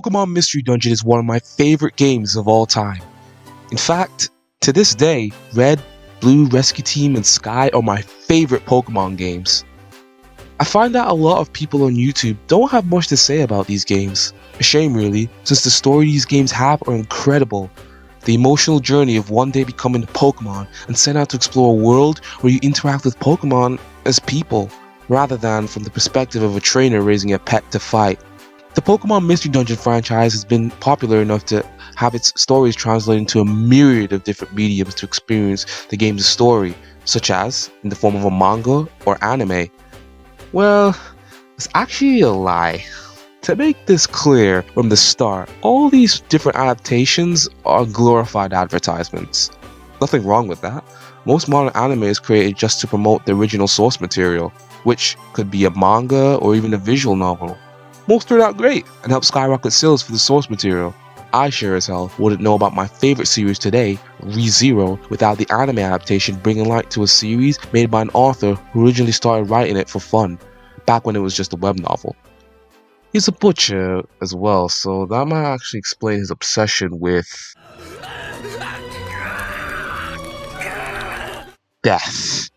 Pokemon Mystery Dungeon is one of my favorite games of all time. In fact, to this day, Red, Blue, Rescue Team, and Sky are my favorite Pokemon games. I find that a lot of people on YouTube don't have much to say about these games. A shame really, since the story these games have are incredible. The emotional journey of one day becoming a Pokemon and set out to explore a world where you interact with Pokemon as people, rather than from the perspective of a trainer raising a pet to fight. The Pokemon Mystery Dungeon franchise has been popular enough to have its stories translated into a myriad of different mediums to experience the game's story, such as in the form of a manga or anime. Well, it's actually a lie. To make this clear from the start, all these different adaptations are glorified advertisements. Nothing wrong with that. Most modern anime is created just to promote the original source material, which could be a manga or even a visual novel. Most turn out great and help skyrocket sales for the source material. I sure as hell wouldn't know about my favorite series today, ReZero, without the anime adaptation bringing light to a series made by an author who originally started writing it for fun, back when it was just a web novel. He's a butcher as well, so that might actually explain his obsession with death.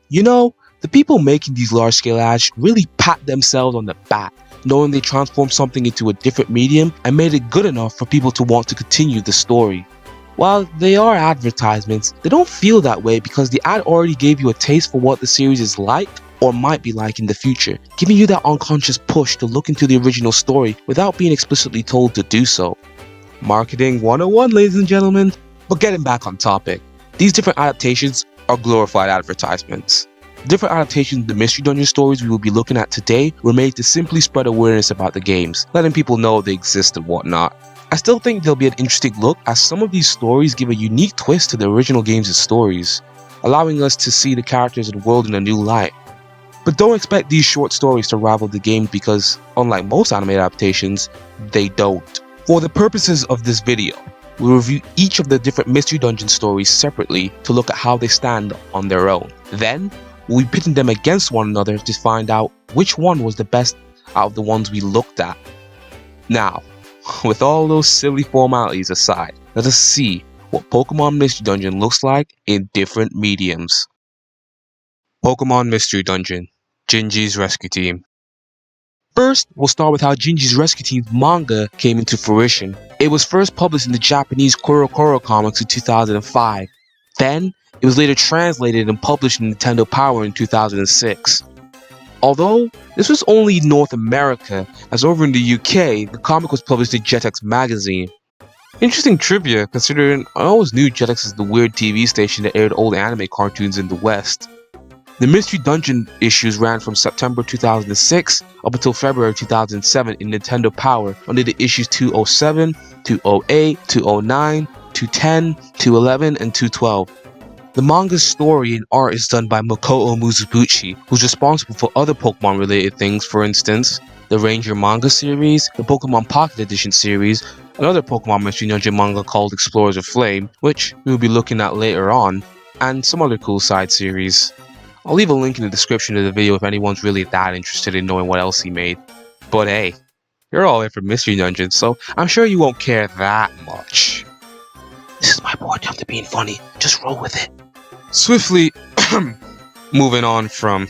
You know, the people making these large-scale ads really pat themselves on the back, knowing they transformed something into a different medium and made it good enough for people to want to continue the story. While they are advertisements, they don't feel that way because the ad already gave you a taste for what the series is like or might be like in the future, giving you that unconscious push to look into the original story without being explicitly told to do so. Marketing 101, ladies and gentlemen. But getting back on topic, these different adaptations are glorified advertisements. Different adaptations of the Mystery Dungeon stories we will be looking at today were made to simply spread awareness about the games, letting people know they exist and whatnot. I still think they'll be an interesting look as some of these stories give a unique twist to the original games' stories, allowing us to see the characters and world in a new light. But don't expect these short stories to rival the game because, unlike most anime adaptations, they don't. For the purposes of this video, we'll review each of the different Mystery Dungeon stories separately to look at how they stand on their own. Then, we'll be pitting them against one another to find out which one was the best out of the ones we looked at. Now, with all those silly formalities aside, let us see what Pokemon Mystery Dungeon looks like in different mediums. Pokemon Mystery Dungeon, Ginji's Rescue Team. First, we'll start with how Ginji's Rescue Team's manga came into fruition. It was first published in the Japanese Koro comics in 2005. Then, it was later translated and published in Nintendo Power in 2006. Although, this was only North America, as over in the UK, the comic was published in Jetix magazine. Interesting trivia, considering I always knew Jetix as the weird TV station that aired old anime cartoons in the West. The Mystery Dungeon issues ran from September 2006 up until February 2007 in Nintendo Power under the issues 207, 208, 209, 210, 211, and 212. The manga's story and art is done by Makoto Mizuguchi, who's responsible for other Pokemon related things, for instance, the Ranger manga series, the Pokemon Pocket Edition series, another Pokemon Mystery Dungeon manga called Explorers of Flame, which we'll be looking at later on, and some other cool side series. I'll leave a link in the description of the video if anyone's really that interested in knowing what else he made. But hey, you're all in for Mystery Dungeon, so I'm sure you won't care that much. This is my boy attempt to being funny, just roll with it. Swiftly moving on from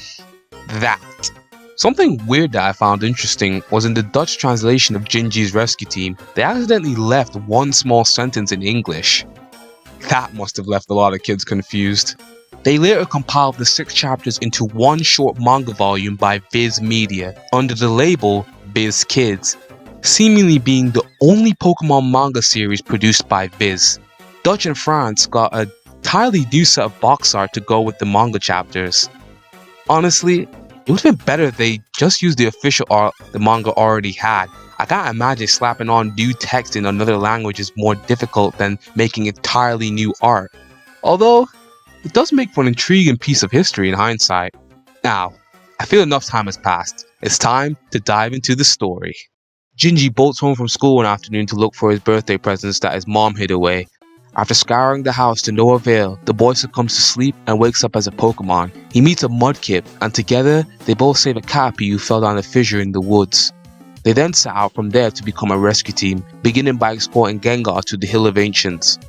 that. Something weird that I found interesting was in the Dutch translation of Ginji's Rescue Team, they accidentally left one small sentence in English. That must have left a lot of kids confused. They later compiled the 6 chapters into one short manga volume by Viz Media under the label Viz Kids, seemingly being the only Pokemon manga series produced by Viz. Dutch and France got a entirely new set of box art to go with the manga chapters. Honestly, it would have been better if they just used the official art the manga already had. I can't imagine slapping on new text in another language is more difficult than making entirely new art. Although, it does make for an intriguing piece of history in hindsight. Now, I feel enough time has passed. It's time to dive into the story. Ginji bolts home from school one afternoon to look for his birthday presents that his mom hid away. After scouring the house to no avail, the boy succumbs to sleep and wakes up as a Pokemon. He meets a Mudkip, and together, they both save a Caterpie who fell down a fissure in the woods. They then set out from there to become a rescue team, beginning by escorting Gengar to the Hill of Ancients.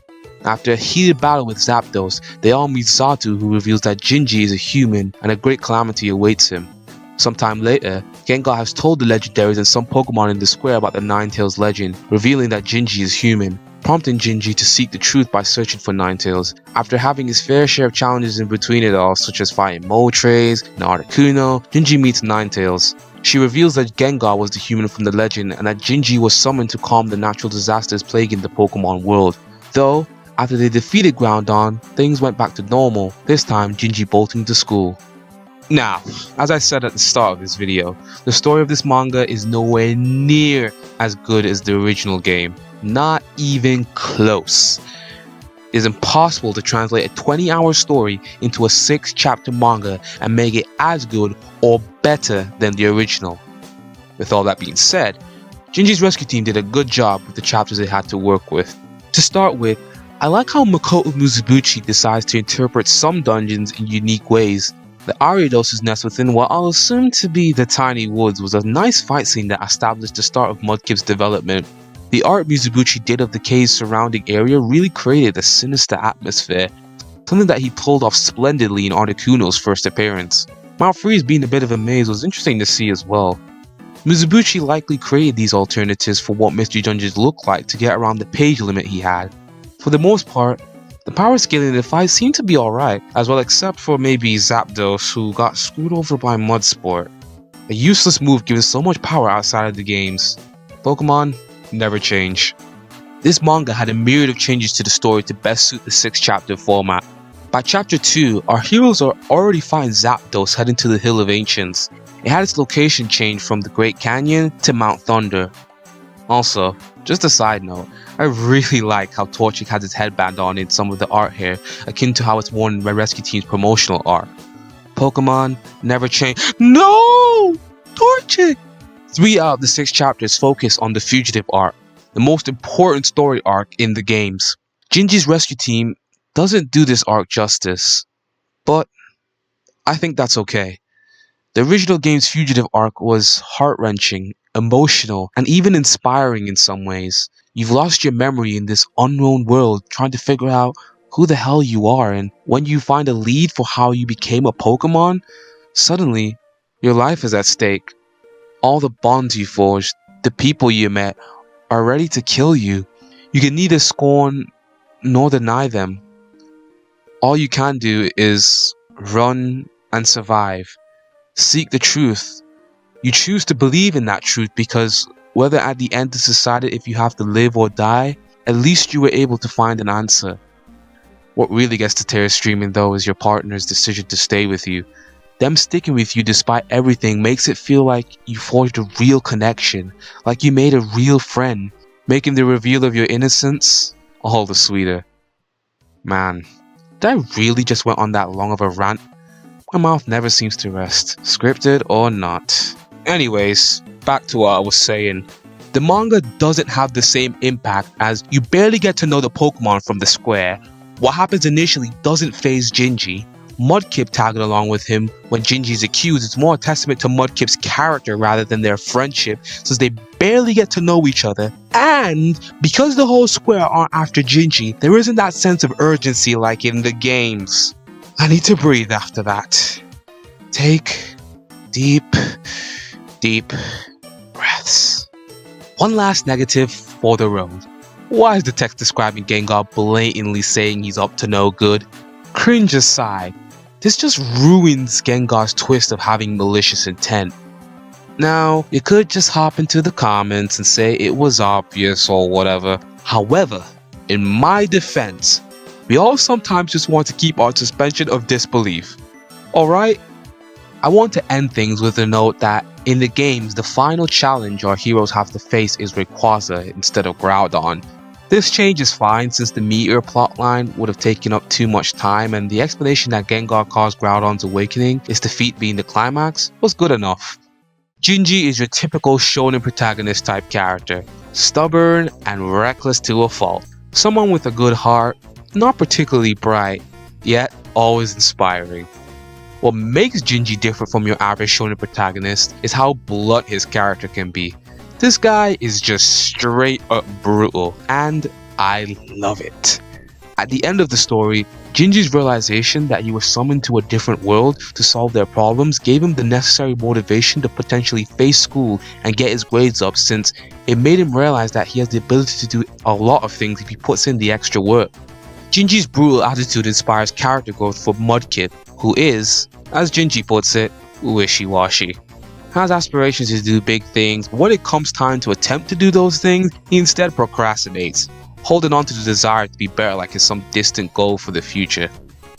After a heated battle with Zapdos, they all meet Xatu, who reveals that Ginji is a human and a great calamity awaits him. Sometime later, Gengar has told the legendaries and some Pokemon in the square about the Ninetales legend, revealing that Ginji is human, prompting Ginji to seek the truth by searching for Ninetales. After having his fair share of challenges in between it all, such as fighting Moltres and Articuno, Ginji meets Ninetales. She reveals that Gengar was the human from the legend and that Ginji was summoned to calm the natural disasters plaguing the Pokemon world. Though, after they defeated Groudon, things went back to normal, this time Ginji bolting to school. Now, as I said at the start of this video, the story of this manga is nowhere near as good as the original game. Not even close. It is impossible to translate a 20-hour story into a 6-chapter manga and make it as good or better than the original. With all that being said, Ginji's rescue team did a good job with the chapters they had to work with. To start with, I like how Makoto Mizubuchi decides to interpret some dungeons in unique ways. The Ariados's nest within what I'll assume to be the Tiny Woods was a nice fight scene that established the start of Mudkip's development. The art Mizubuchi did of the cave's surrounding area really created a sinister atmosphere, something that he pulled off splendidly in Articuno's first appearance. Mount Freeze being a bit of a maze was interesting to see as well. Mizubuchi likely created these alternatives for what mystery dungeons look like to get around the page limit he had. For the most part, the power scaling in the fight seemed to be alright, as well except for maybe Zapdos, who got screwed over by Mudsport. A useless move given so much power outside of the games. Pokemon never change. This manga had a myriad of changes to the story to best suit the 6-chapter format. By chapter 2, our heroes are already fighting Zapdos heading to the Hill of Ancients. It had its location changed from the Great Canyon to Mount Thunder. Also, just a side note, I really like how Torchic has his headband on in some of the art here, akin to how it's worn in my rescue team's promotional art. Pokemon never change. No! Torchic! 3 out of the 6 chapters focus on the Fugitive arc, the most important story arc in the games. Ginji's rescue team doesn't do this arc justice, but I think that's okay. The original game's Fugitive arc was heart-wrenching, emotional, and even inspiring in some ways. You've lost your memory in this unknown world trying to figure out who the hell you are, and when you find a lead for how you became a Pokemon, suddenly your life is at stake. All the bonds you forged, the people you met, are ready to kill you. You can neither scorn nor deny them. All you can do is run and survive. Seek the truth. You choose to believe in that truth because whether at the end it's decided if you have to live or die, at least you were able to find an answer. What really gets the tears streaming though is your partner's decision to stay with you. Them sticking with you despite everything makes it feel like you forged a real connection, like you made a real friend, making the reveal of your innocence all the sweeter. Man, did I really just went on that long of a rant? My mouth never seems to rest, scripted or not. Anyways, back to what I was saying. The manga doesn't have the same impact as you barely get to know the Pokemon from the square. What happens initially doesn't faze Ginji. Mudkip tagging along with him when Ginji is accused is more a testament to Mudkip's character rather than their friendship, since they barely get to know each other. And because the whole square aren't after Ginji, there isn't that sense of urgency like in the games. I need to breathe after that. Take deep breaths. One last negative for the road. Why is the text describing Gengar blatantly saying he's up to no good? Cringe aside, this just ruins Gengar's twist of having malicious intent. Now, you could just hop into the comments and say it was obvious or whatever. However, in my defense, we all sometimes just want to keep our suspension of disbelief. Alright? I want to end things with a note that in the games, the final challenge our heroes have to face is Rayquaza instead of Groudon. This change is fine since the Meteor plotline would have taken up too much time, and the explanation that Gengar caused Groudon's awakening, its defeat being the climax, was good enough. Ginji is your typical shonen protagonist type character, stubborn and reckless to a fault. Someone with a good heart, not particularly bright, yet always inspiring. What makes Ginji different from your average shonen protagonist is how blunt his character can be. This guy is just straight up brutal, and I love it. At the end of the story, Ginji's realization that he was summoned to a different world to solve their problems gave him the necessary motivation to potentially face school and get his grades up, since it made him realize that he has the ability to do a lot of things if he puts in the extra work. Ginji's brutal attitude inspires character growth for Mudkip, who is, as Ginji puts it, wishy-washy. Has aspirations to do big things, but when it comes time to attempt to do those things, he instead procrastinates, holding on to the desire to be better like it's some distant goal for the future.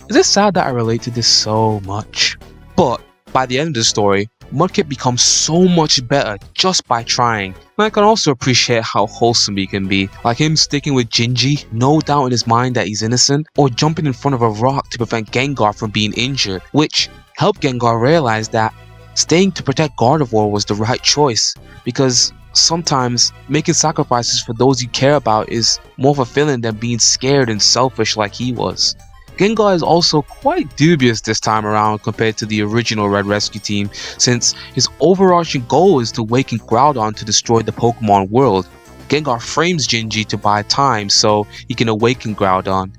Is it sad that I relate to this so much? But by the end of the story, Mudkip becomes so much better just by trying. And I can also appreciate how wholesome he can be, like him sticking with Ginji, no doubt in his mind that he's innocent, or jumping in front of a rock to prevent Gengar from being injured, which helped Gengar realize that staying to protect Gardevoir was the right choice, because sometimes making sacrifices for those you care about is more fulfilling than being scared and selfish like he was. Gengar is also quite dubious this time around compared to the original Red Rescue Team, since his overarching goal is to awaken Groudon to destroy the Pokemon world. Gengar frames Ginji to buy time so he can awaken Groudon.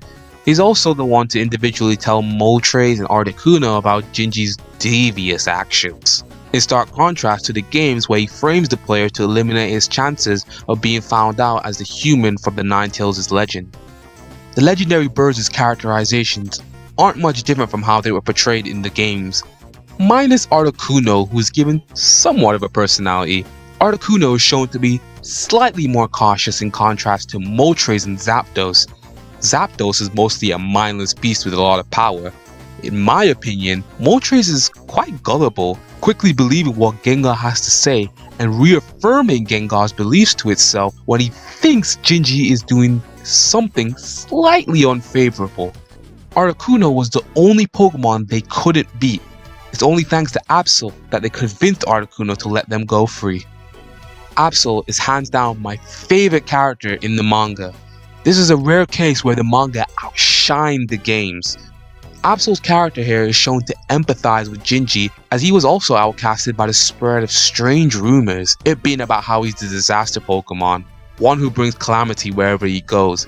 He's also the one to individually tell Moltres and Articuno about Ginji's devious actions. In stark contrast to the games where he frames the player to eliminate his chances of being found out as the human from the Ninetales' legend. The legendary birds' characterizations aren't much different from how they were portrayed in the games, minus Articuno, who is given somewhat of a personality. Articuno is shown to be slightly more cautious in contrast to Moltres and Zapdos. Zapdos is mostly a mindless beast with a lot of power. In my opinion, Moltres is quite gullible, quickly believing what Gengar has to say and reaffirming Gengar's beliefs to itself when he thinks Ginji is doing something slightly unfavorable. Articuno was the only Pokemon they couldn't beat. It's only thanks to Absol that they convinced Articuno to let them go free. Absol is hands down my favorite character in the manga. This is a rare case where the manga outshined the games. Absol's character here is shown to empathize with Ginji, as he was also outcasted by the spread of strange rumors, it being about how he's the disaster Pokemon, one who brings calamity wherever he goes.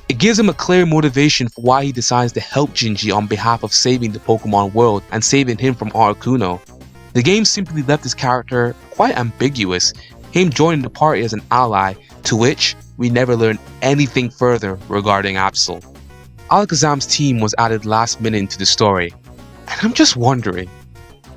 It gives him a clear motivation for why he decides to help Ginji on behalf of saving the Pokemon world and saving him from Articuno. The game simply left his character quite ambiguous, him joining the party as an ally, to which we never learned anything further regarding Absol. Alakazam's team was added last minute into the story, and I'm just wondering,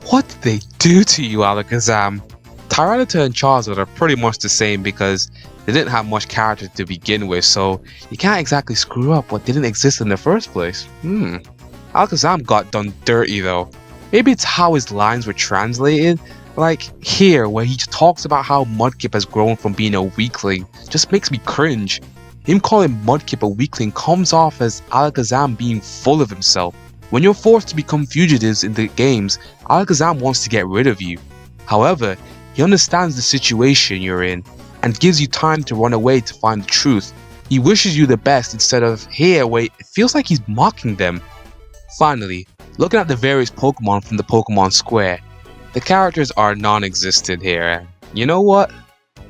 what did they do to you, Alakazam? Tyranitar and Charizard are pretty much the same because they didn't have much character to begin with, so you can't exactly screw up what didn't exist in the first place. Alakazam got done dirty though. Maybe it's how his lines were translated, like here where he talks about how Mudkip has grown from being a weakling, just makes me cringe. Him calling Mudkip a weakling comes off as Alakazam being full of himself. When you're forced to become fugitives in the games, Alakazam wants to get rid of you. However, he understands the situation you're in and gives you time to run away to find the truth. He wishes you the best instead of, here, wait, it feels like he's mocking them. Finally, looking at the various Pokemon from the Pokemon Square, the characters are non-existent here. You know what?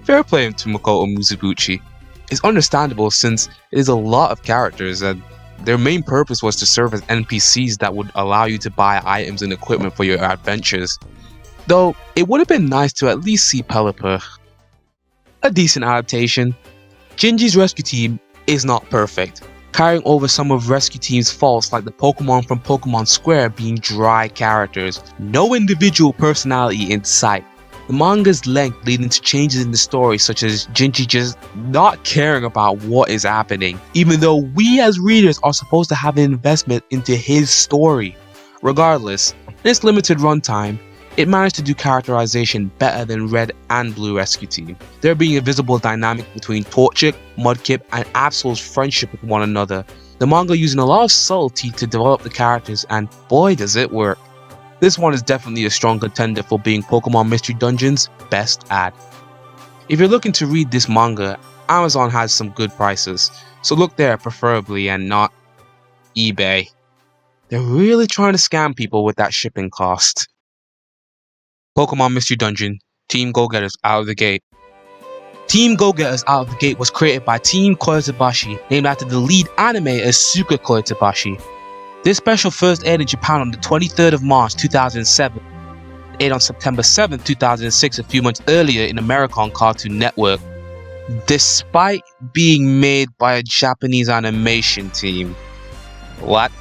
Fair play to Makoto Mizuguchi. It's understandable since it is a lot of characters and their main purpose was to serve as NPCs that would allow you to buy items and equipment for your adventures. Though, it would have been nice to at least see Pelipper. A decent adaptation. Ginji's rescue team is not perfect, carrying over some of Rescue Team's faults like the Pokemon from Pokemon Square being dry characters, no individual personality in sight. The manga's length leading to changes in the story such as Ginji just not caring about what is happening, even though we as readers are supposed to have an investment into his story. Regardless, in its limited runtime, it managed to do characterization better than Red and Blue Rescue Team. There being a visible dynamic between Torchic, Mudkip, and Absol's friendship with one another. The manga using a lot of subtlety to develop the characters, and boy does it work. This one is definitely a strong contender for being Pokemon Mystery Dungeon's best ad. If you're looking to read this manga, Amazon has some good prices, so look there preferably and not eBay. They're really trying to scam people with that shipping cost. Pokemon Mystery Dungeon, Team Go Getters out of the gate. Team Go-Getters out of the gate was created by Team Koyotabashi, named after the lead anime Asuka Koyotabashi. This special first aired in Japan on the 23rd of March 2007, aired on September 7th, 2006, a few months earlier in America on Cartoon Network, despite being made by a Japanese animation team. What?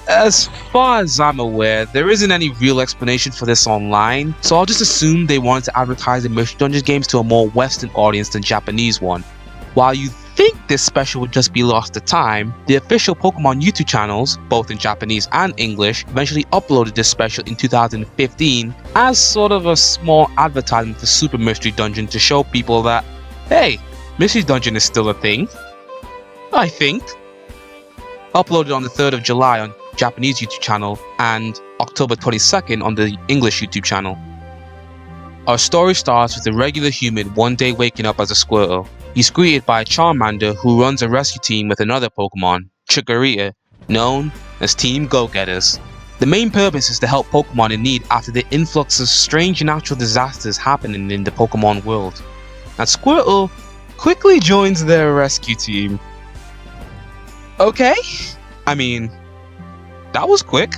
As far as I'm aware, there isn't any real explanation for this online, so I'll just assume they wanted to advertise the Mystery Dungeon games to a more Western audience than Japanese one. While you think this special would just be lost to time, the official Pokemon YouTube channels, both in Japanese and English, eventually uploaded this special in 2015 as sort of a small advertisement for Super Mystery Dungeon to show people that, hey, Mystery Dungeon is still a thing. I think. Uploaded on the 3rd of July on Japanese YouTube channel and October 22nd on the English YouTube channel. Our story starts with a regular human one day waking up as a Squirtle. He's greeted by a Charmander who runs a rescue team with another Pokemon, Chikorita, known as Team Go-Getters. The main purpose is to help Pokemon in need after the influx of strange natural disasters happening in the Pokemon world. And Squirtle quickly joins their rescue team. Okay, I mean, that was quick.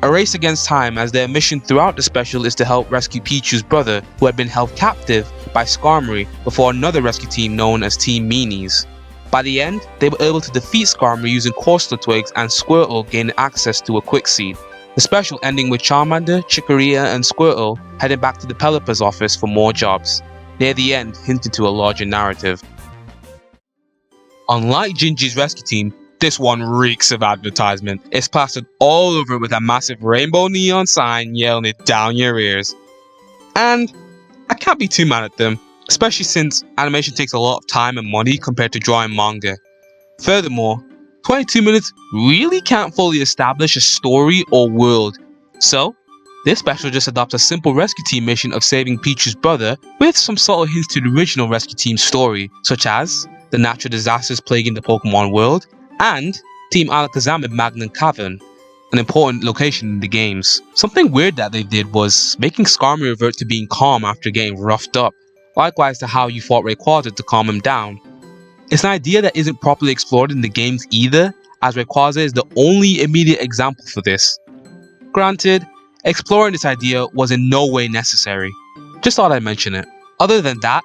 A race against time, as their mission throughout the special is to help rescue Pichu's brother, who had been held captive by Skarmory before another rescue team known as Team Meanies. By the end, they were able to defeat Skarmory using Corsola Twigs and Squirtle gained access to a Quick Seed. The special ending with Charmander, Chikorita and Squirtle heading back to the developer's office for more jobs. Near the end, hinting to a larger narrative. Unlike Ginji's rescue team, this one reeks of advertisement. It's plastered all over it with a massive rainbow neon sign yelling it down your ears. And I can't be too mad at them, especially since animation takes a lot of time and money compared to drawing manga. Furthermore, 22 minutes really can't fully establish a story or world. So, this special just adopts a simple rescue team mission of saving Pichu's brother with some subtle hints to the original rescue team's story, such as the natural disasters plaguing the Pokemon world, and Team Alakazam in Magnan Cavern, an important location in the games. Something weird that they did was making Skarmory revert to being calm after getting roughed up, likewise to how you fought Rayquaza to calm him down. It's an idea that isn't properly explored in the games either, as Rayquaza is the only immediate example for this. Granted, exploring this idea was in no way necessary. Just thought I'd mention it. Other than that,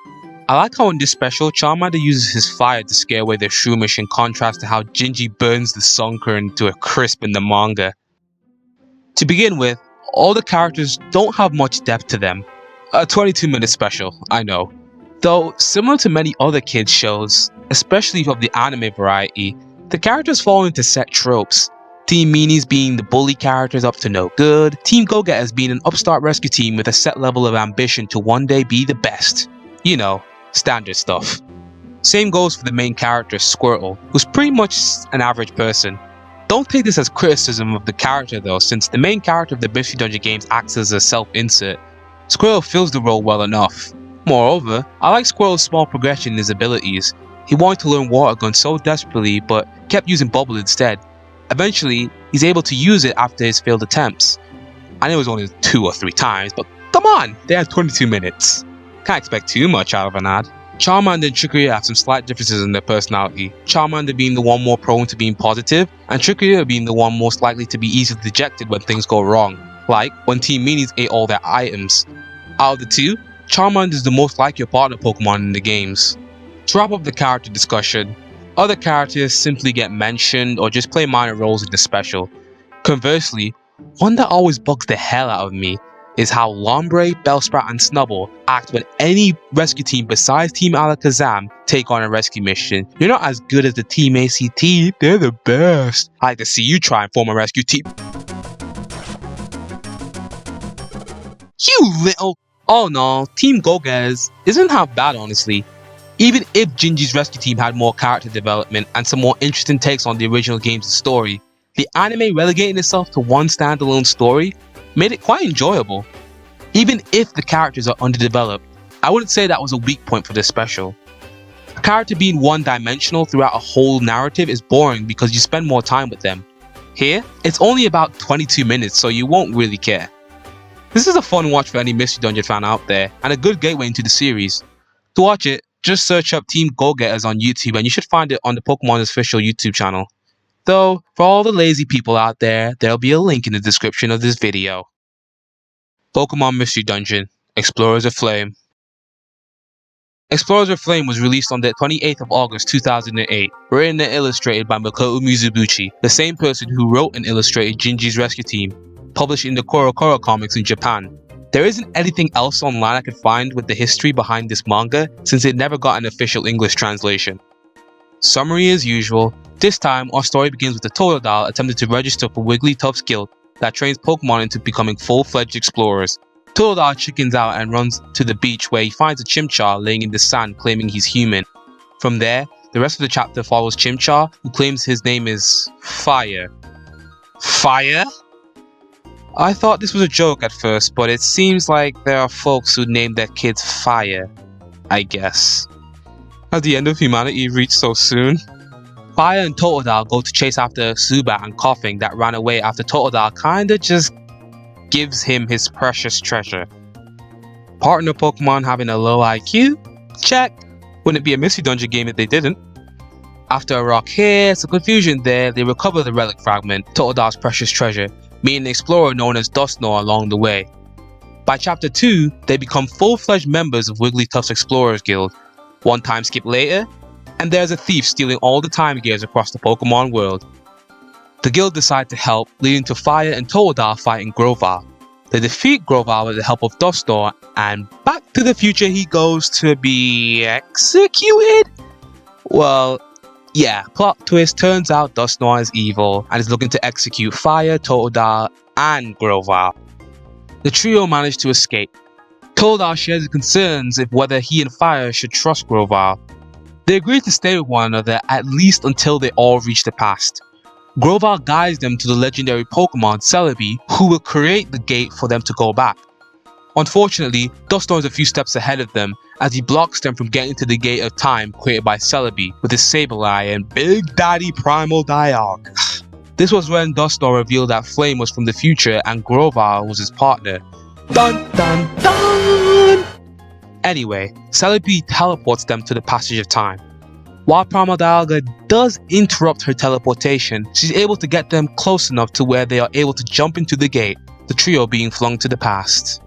I like how in this special, Charmander uses his fire to scare away the Shroomish in contrast to how Ginji burns the Sunkern to a crisp in the manga. To begin with, all the characters don't have much depth to them. A 22-minute special, I know. Though, similar to many other kids shows, especially of the anime variety, the characters fall into set tropes. Team Meanies being the bully characters up to no good, Team Go-Getters being an upstart rescue team with a set level of ambition to one day be the best. You know, standard stuff. Same goes for the main character, Squirtle, who's pretty much an average person. Don't take this as criticism of the character though, since the main character of the Mystery Dungeon games acts as a self-insert. Squirtle fills the role well enough. Moreover, I like Squirtle's small progression in his abilities. He wanted to learn Water Gun so desperately, but kept using Bubble instead. Eventually, he's able to use it after his failed attempts. I know it was only 2 or 3 times, but come on, they had 22 minutes. Can't expect too much out of an ad. Charmander and Chikorita have some slight differences in their personality, Charmander being the one more prone to being positive, and Chikorita being the one most likely to be easily dejected when things go wrong, like when Team Meanies ate all their items. Out of the two, Charmander is the most like your partner Pokemon in the games. To wrap up the character discussion, other characters simply get mentioned or just play minor roles in the special. Conversely, one that always bugs the hell out of me is how Lombre, Bellsprout, and Snubbull act when any rescue team besides Team Alakazam take on a rescue mission. You're not as good as the Team ACT, they're the best. I like to see you try and form a rescue team. You little... Oh no, Team Go-Getters isn't half bad honestly. Even if Ginji's rescue team had more character development and some more interesting takes on the original game's story, the anime relegating itself to one standalone story made it quite enjoyable. Even if the characters are underdeveloped, I wouldn't say that was a weak point for this special. A character being one-dimensional throughout a whole narrative is boring because you spend more time with them. Here, it's only about 22 minutes, so you won't really care. This is a fun watch for any Mystery Dungeon fan out there, and a good gateway into the series. To watch it, just search up Team Go-Getters on YouTube and you should find it on the Pokemon's official YouTube channel. Though, for all the lazy people out there, there'll be a link in the description of this video. Pokemon Mystery Dungeon, Explorers of Flame. Explorers of Flame was released on the 28th of August 2008, written and illustrated by Makoto Mizubuchi, the same person who wrote and illustrated Ginji's Rescue Team, published in the CoroCoro comics in Japan. There isn't anything else online I could find with the history behind this manga, since it never got an official English translation. Summary as usual, this time our story begins with the Totodile attempting to register for Wigglytuff's guild that trains Pokemon into becoming full-fledged explorers. Totodile chickens out and runs to the beach where he finds a Chimchar laying in the sand claiming he's human. From there, the rest of the chapter follows Chimchar, who claims his name is Fire. Fire? I thought this was a joke at first, but it seems like there are folks who name their kids Fire, I guess. Has the end of humanity reached so soon? Fire and Totodile go to chase after Zubat and Koffing that ran away after Totodile kinda just gives him his precious treasure. Partner Pokemon having a low IQ? Check. Wouldn't it be a Mystery Dungeon game if they didn't? After a rock here, some confusion there, they recover the relic fragment, Totodile's precious treasure, meeting an explorer known as Dusknoir along the way. By chapter 2, they become full-fledged members of Wigglytuff's Explorers Guild. One time skip later, and there's a thief stealing all the time gears across the Pokemon world. The guild decide to help, leading to Fire and Totodile fighting Grovyle. They defeat Grovyle with the help of Dusknoir, and back to the future he goes to be executed? Well, yeah, plot twist, turns out Dusknoir is evil and is looking to execute Fire, Totodile, and Grovyle. The trio manage to escape. Totodile shares his concerns if whether he and Fire should trust Grovyle. They agree to stay with one another at least until they all reach the past. Grovyle guides them to the legendary Pokemon Celebi, who will create the gate for them to go back. Unfortunately, Dusknoir is a few steps ahead of them as he blocks them from getting to the Gate of Time created by Celebi with his Sableye and Big Daddy Primal Dialga. This was when Dusknoir revealed that Flame was from the future and Grovyle was his partner. Dun dun dun! Anyway, Celebi teleports them to the passage of time. While Primal Dialga does interrupt her teleportation, she's able to get them close enough to where they are able to jump into the gate, the trio being flung to the past.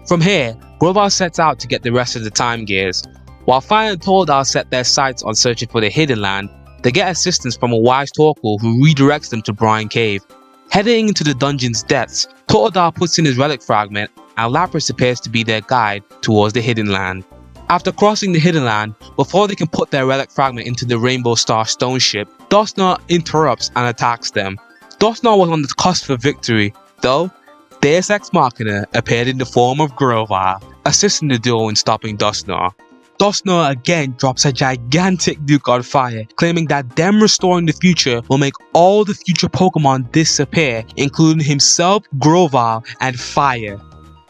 From here, Grovyle sets out to get the rest of the time gears. While Fire and Totodile set their sights on searching for the Hidden Land, they get assistance from a wise Torkoal who redirects them to Brine Cave. Heading into the dungeon's depths, Totodile puts in his relic fragment and Lapras appears to be their guide towards the Hidden Land. After crossing the Hidden Land, before they can put their relic fragment into the Rainbow Star stone ship, Dusknoir interrupts and attacks them. Dusknoir was on the cusp of victory, though Deus Ex Machina appeared in the form of Grovyle, assisting the duo in stopping Dusknoir. Dusknoir again drops a gigantic nuke on Fire, claiming that them restoring the future will make all the future Pokemon disappear, including himself, Grovyle, and Fire.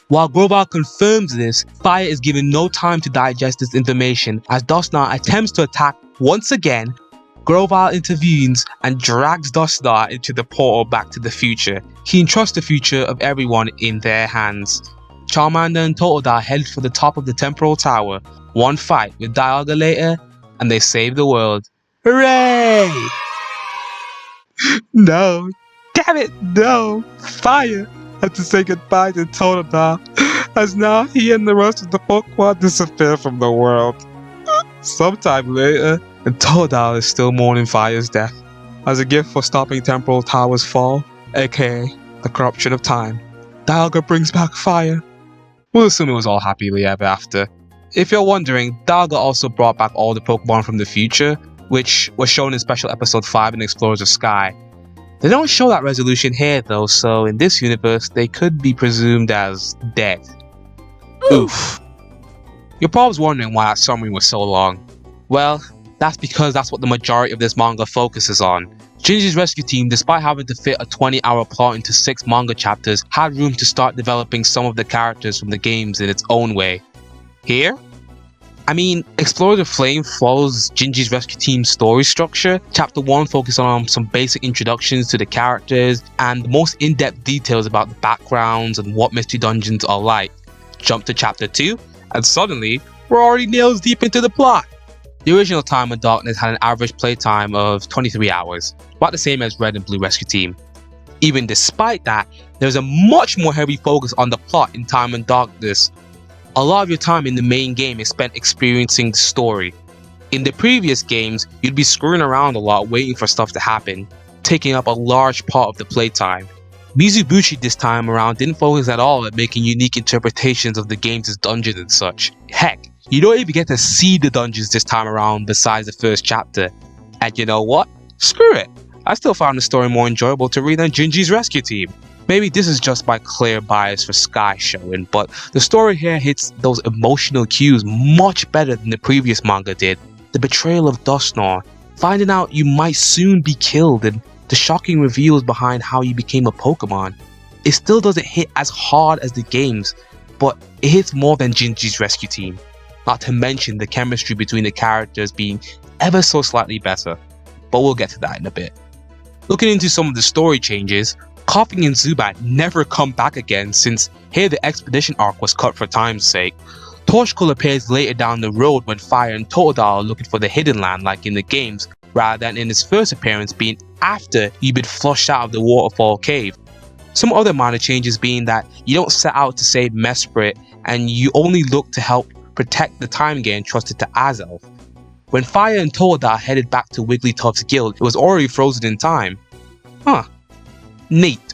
While Grovyle confirms this, Fire is given no time to digest this information as Dusknoir attempts to attack once again. Grovyle intervenes and drags Dusknoir into the portal back to the future. He entrusts the future of everyone in their hands. Charmander and Totodile head for the top of the Temporal Tower, one fight with Dialga later, and they save the world. Hooray! No, damn it, no! Fire had to say goodbye to Totodile, as now he and the rest of the Pokemon disappear from the world. Sometime later, and Totodile is still mourning Fire's death. As a gift for stopping Temporal Tower's fall, aka the corruption of time, Dialga brings back Fire. We'll assume it was all happily ever after. If you're wondering, Dialga also brought back all the Pokemon from the future, which was shown in Special Episode 5 in Explorers of Sky. They don't show that resolution here though, so in this universe, they could be presumed as dead. Oof. You're probably wondering why that summary was so long. Well, that's because that's what the majority of this manga focuses on. Ginji's rescue team, despite having to fit a 20-hour plot into 6 manga chapters, had room to start developing some of the characters from the games in its own way. Here? I mean, Explorers of Flame follows Ginji's rescue team's story structure. Chapter 1 focuses on some basic introductions to the characters and the most in-depth details about the backgrounds and what mystery dungeons are like. Jump to chapter 2, and suddenly, We're already nails deep into the plot. The original Time of Darkness had an average playtime of 23 hours, about the same as Red and Blue Rescue Team. Even despite that, there's a much more heavy focus on the plot in Time of Darkness. A lot of your time in the main game is spent experiencing the story. In the previous games, you'd be screwing around a lot waiting for stuff to happen, taking up a large part of the playtime. Mizubushi this time around didn't focus at all at making unique interpretations of the game's dungeons and such. Heck, you don't even get to see the dungeons this time around besides the first chapter. And you know what? Screw it! I still found the story more enjoyable to read than Ginji's Rescue Team. Maybe this is just my clear bias for Sky showing, but the story here hits those emotional cues much better than the previous manga did. The betrayal of Dusknoir, finding out you might soon be killed, and the shocking reveals behind how you became a Pokemon. It still doesn't hit as hard as the games, but it hits more than Ginji's Rescue Team. Not to mention the chemistry between the characters being ever so slightly better, but we'll get to that in a bit. Looking into some of the story changes, Koffing and Zubat never come back again since here the expedition arc was cut for time's sake. Torchkull appears later down the road when Fire and Totodile are looking for the Hidden Land like in the games, rather than in his first appearance being after you've been flushed out of the Waterfall Cave. Some other minor changes being that you don't set out to save Mesprit and you only look to help protect the Time Gear entrusted to Azelf. When Fire and Totodile headed back to Wigglytuff's guild, it was already frozen in time. Huh. Neat.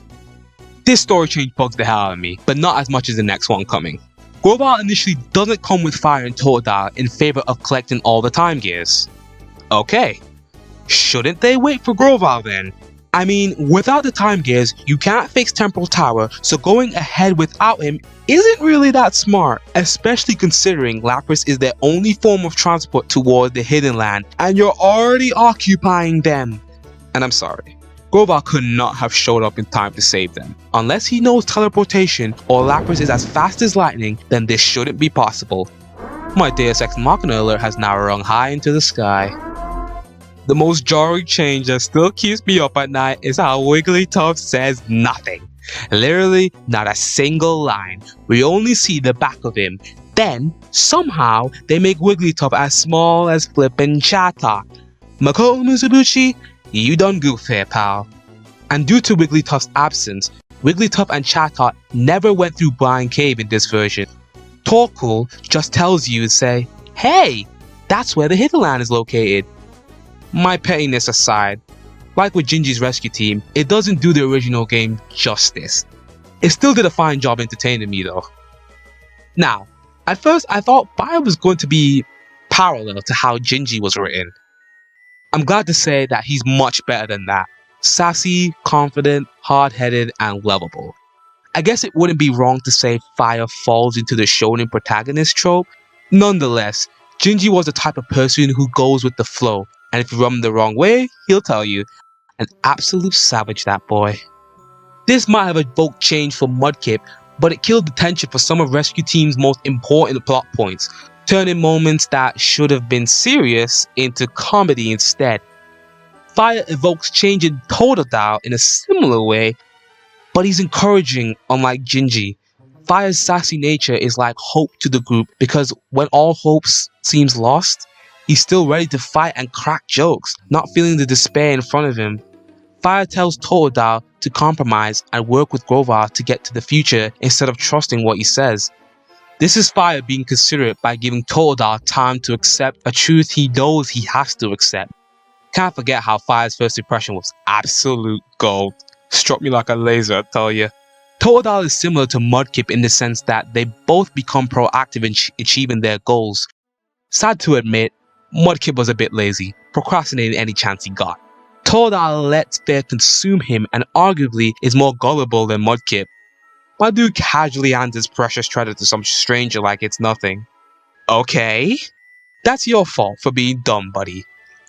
This story change bugs the hell out of me, but not as much as the next one coming. Grovyle initially doesn't come with Fire and Totodile in favor of collecting all the Time Gears. Okay. Shouldn't they wait for Grovyle then? I mean, without the Time Gears, you can't fix Temporal Tower, so going ahead without him isn't really that smart, especially considering Lapras is their only form of transport toward the Hidden Land, and you're already occupying them. And I'm sorry, Grovyle could not have showed up in time to save them. Unless he knows teleportation or Lapras is as fast as lightning, then this shouldn't be possible. My Deus Ex Machina alert has now rung high into the sky. The most jarring change that still keeps me up at night is how Wigglytuff says nothing. Literally, not a single line. We only see the back of him. Then, somehow, they make Wigglytuff as small as flippin' Chatot. Makoto Mizubushi, you done goof here, pal. And due to Wigglytuff's absence, Wigglytuff and Chatot never went through Blind Cave in this version. Torkoal just tells you to say, hey, that's where the Hidden Land is located. My pettiness aside, like with Ginji's Rescue Team, it doesn't do the original game justice. It still did a fine job entertaining me though. Now, at first I thought Fire was going to be parallel to how Ginji was written. I'm glad to say that he's much better than that. Sassy, confident, hard-headed, and lovable. I guess it wouldn't be wrong to say Fire falls into the shonen protagonist trope. Nonetheless, Ginji was the type of person who goes with the flow, and if you rub him the wrong way, he'll tell you. An absolute savage, that boy. This might have evoked change for Mudkip, but it killed the tension for some of Rescue Team's most important plot points, turning moments that should have been serious into comedy instead. Fire evokes change in Totodile in a similar way, but he's encouraging, unlike Ginji. Fire's sassy nature is like hope to the group because when all hope seems lost, he's still ready to fight and crack jokes, not feeling the despair in front of him. Fire tells Totodile to compromise and work with Grovyle to get to the future instead of trusting what he says. This is Fire being considerate by giving Totodile time to accept a truth he knows he has to accept. Can't forget how Fire's first impression was absolute gold. Struck me like a laser, I tell ya. Totodile is similar to Mudkip in the sense that they both become proactive in achieving their goals. Sad to admit, Mudkip was a bit lazy, procrastinating any chance he got. Totodile lets fear consume him and arguably is more gullible than Mudkip. My dude casually hands his precious treasure to some stranger like it's nothing. Okay, that's your fault for being dumb, buddy.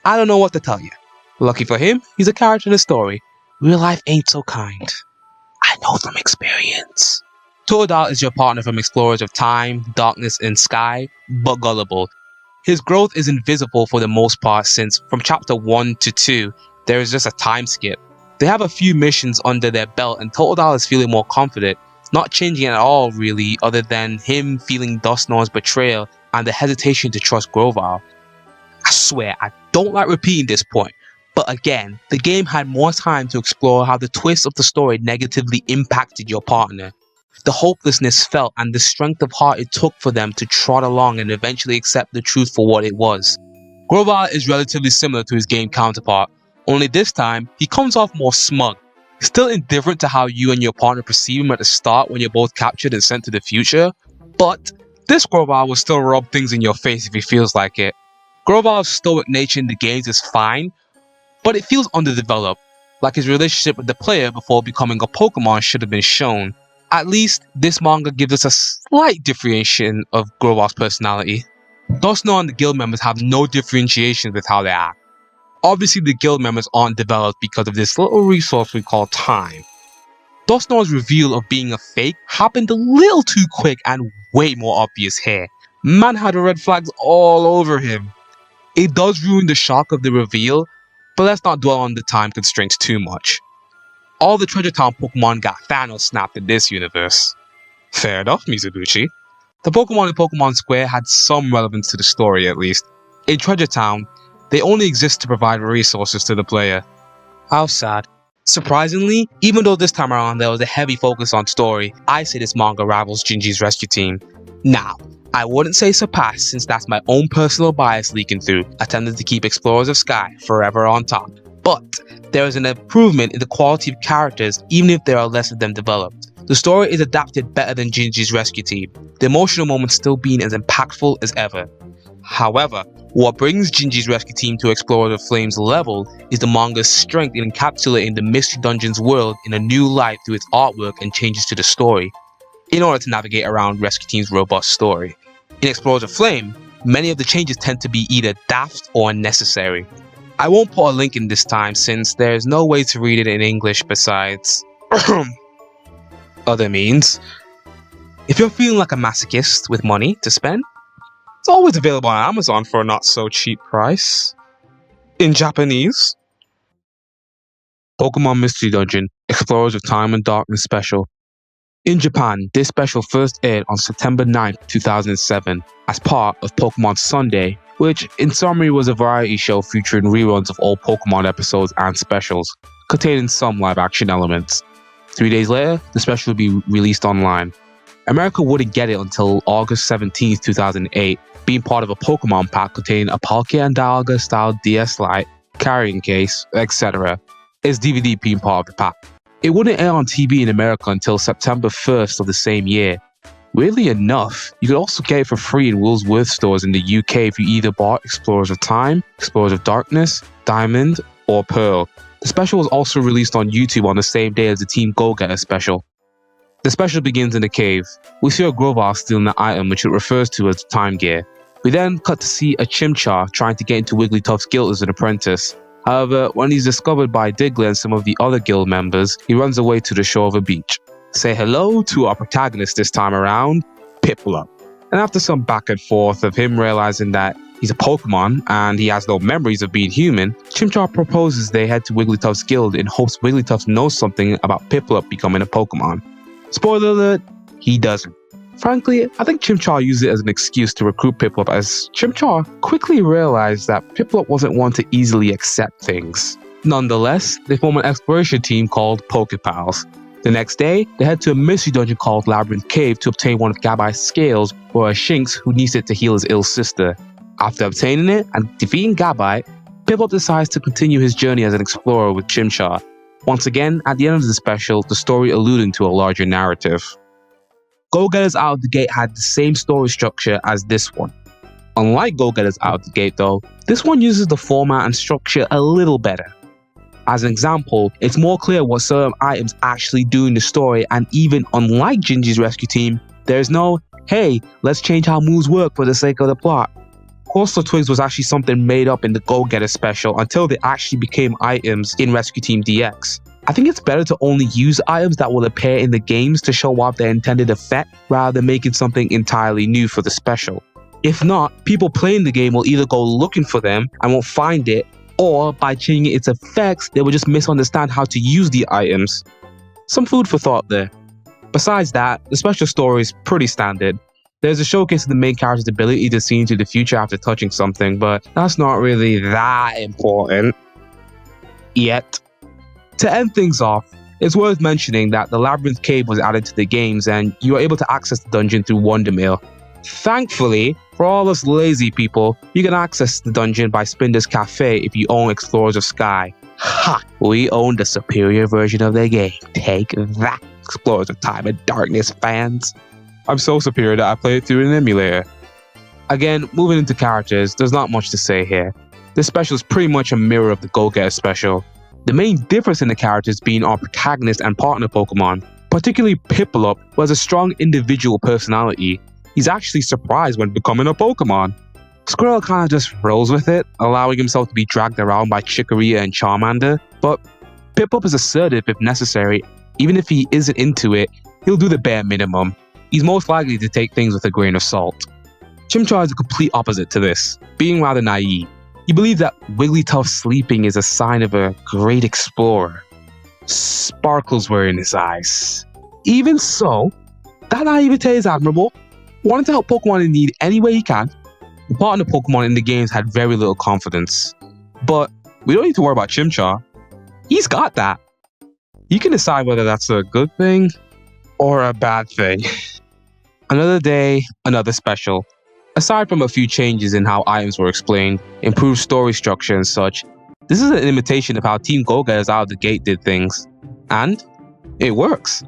I don't know what to tell you. Lucky for him, he's a character in the story. Real life ain't so kind. I know from experience. Totodile is your partner from Explorers of Time, Darkness, and Sky, but gullible. His growth is invisible for the most part since from chapter 1 to 2, there is just a time skip. They have a few missions under their belt and Totodile is feeling more confident, not changing at all really, other than him feeling Dustnor's betrayal and the hesitation to trust Grovile. I swear, I don't like repeating this point, but again, the game had more time to explore how the twists of the story negatively impacted your partner, the hopelessness felt and the strength of heart it took for them to trot along and eventually accept the truth for what it was. Grovile is relatively similar to his game counterpart, only this time, he comes off more smug. Still indifferent to how you and your partner perceive him at the start when you're both captured and sent to the future, but this Grovile will still rub things in your face if he feels like it. Grovile's stoic nature in the games is fine, but it feels underdeveloped, like his relationship with the player before becoming a Pokemon should have been shown. At least, this manga gives us a slight differentiation of Grovile's personality. Dustnor and the guild members have no differentiation with how they act. Obviously, the guild members aren't developed because of this little resource we call time. Dustnor's reveal of being a fake happened a little too quick and way more obvious here. Man had the red flags all over him. It does ruin the shock of the reveal, but let's not dwell on the time constraints too much. All the Treasure Town Pokemon got Thanos snapped in this universe. Fair enough, Mizuguchi. The Pokemon in Pokemon Square had some relevance to the story at least. In Treasure Town, they only exist to provide resources to the player. How sad. Surprisingly, even though this time around there was a heavy focus on story, I say this manga rivals Ginji's Rescue Team. Now, I wouldn't say surpass since that's my own personal bias leaking through, attempting to keep Explorers of Sky forever on top. But there is an improvement in the quality of characters even if there are less of them developed. The story is adapted better than Ginji's Rescue Team, the emotional moments still being as impactful as ever. However, what brings Ginji's Rescue Team to Explorers of Flame's level is the manga's strength in encapsulating the Mystery Dungeon's world in a new light through its artwork and changes to the story, in order to navigate around Rescue Team's robust story. In Explorers of Flame, many of the changes tend to be either daft or unnecessary. I won't put a link in this time since there's no way to read it in English besides other means. If you're feeling like a masochist with money to spend, it's always available on Amazon for a not so cheap price. In Japanese. Pokemon Mystery Dungeon, Explorers of Time and Darkness Special. In Japan, this special first aired on September 9, 2007, as part of Pokemon Sunday, which in summary was a variety show featuring reruns of all Pokemon episodes and specials, containing some live action elements. 3 days later, the special would be released online. America wouldn't get it until August 17, 2008, being part of a Pokemon pack containing a Palkia and Dialga style DS Lite, carrying case, etc. Its DVD being part of the pack. It wouldn't air on TV in America until September 1st of the same year. Weirdly enough, you could also get it for free in Woolworths stores in the UK if you either bought Explorers of Time, Explorers of Darkness, Diamond, or Pearl. The special was also released on YouTube on the same day as the Team Go-Getter special. The special begins in a cave. We see a Grovile stealing an item which it refers to as the Time Gear. We then cut to see a Chimchar trying to get into Wigglytuff's guild as an apprentice. However, when he's discovered by Diglett and some of the other guild members, he runs away to the shore of a beach. Say hello to our protagonist this time around, Piplup. And after some back and forth of him realizing that he's a Pokemon and he has no memories of being human, Chimchar proposes they head to Wigglytuff's guild in hopes Wigglytuff knows something about Piplup becoming a Pokemon. Spoiler alert, he doesn't. Frankly, I think Chimchar used it as an excuse to recruit Piplup, as Chimchar quickly realized that Piplup wasn't one to easily accept things. Nonetheless, they form an exploration team called Pokepals. The next day, they head to a mystery dungeon called Labyrinth Cave to obtain one of Gabai's scales for a Shinx who needs it to heal his ill sister. After obtaining it and defeating Gabai, Piplup decides to continue his journey as an explorer with Chimchar. Once again, at the end of the special, the story alluding to a larger narrative. Go-Getters Out of the Gate had the same story structure as this one. Unlike Go-Getters Out of the Gate though, this one uses the format and structure a little better. As an example, it's more clear what certain items actually do in the story, and even unlike Ginji's Rescue Team, there's no, hey, let's change how moves work for the sake of the plot. Coastal Twigs was actually something made up in the Go-Getter special until they actually became items in Rescue Team DX. I think it's better to only use items that will appear in the games to show off their intended effect rather than making something entirely new for the special. If not, people playing the game will either go looking for them and won't find it, or by changing its effects, they will just misunderstand how to use the items. Some food for thought there. Besides that, the special story is pretty standard. There's a showcase of the main character's ability to see into the future after touching something, but that's not really that important yet. To end things off, it's worth mentioning that the Labyrinth Cave was added to the games and you are able to access the dungeon through Wondermill. Thankfully, for all us lazy people, you can access the dungeon by Spinder's Cafe if you own Explorers of Sky. Ha! We own the superior version of the game. Take that, Explorers of Time and Darkness fans. I'm so superior that I play it through an emulator. Again, moving into characters, there's not much to say here. This special is pretty much a mirror of the Go-Getter special. The main difference in the characters being our protagonist and partner Pokemon, particularly Piplup, who has a strong individual personality. He's actually surprised when becoming a Pokemon. Squirrel kind of just rolls with it, allowing himself to be dragged around by Chikorita and Charmander, but Piplup is assertive if necessary. Even if he isn't into it, he'll do the bare minimum. He's most likely to take things with a grain of salt. Chimchar is the complete opposite to this, being rather naive. He believes that Wigglytuff sleeping is a sign of a great explorer. Sparkles were in his eyes. Even so, that naivete is admirable. Wanting to help Pokemon in need any way he can, the partner Pokemon in the games had very little confidence. But we don't need to worry about Chimchar. He's got that. You can decide whether that's a good thing or a bad thing. Another day, another special. Aside from a few changes in how items were explained, improved story structure and such, this is an imitation of how Team Go-Getters out of the gate did things. And it works.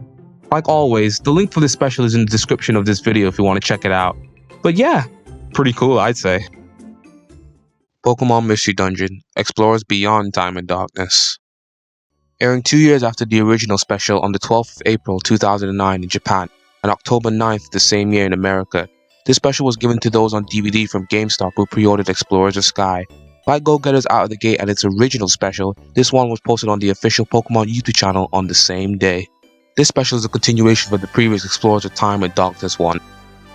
Like always, the link for this special is in the description of this video if you want to check it out. But yeah, pretty cool, I'd say. Pokemon Mystery Dungeon, Explorers Beyond Time and Darkness. Airing 2 years after the original special on the 12th of April 2009 in Japan, and October 9th the same year in America, this special was given to those on DVD from GameStop who pre-ordered Explorers of Sky. Like Go-Getters out of the gate and its original special, this one was posted on the official Pokemon YouTube channel on the same day. This special is a continuation of the previous Explorers of Time and Darkness one.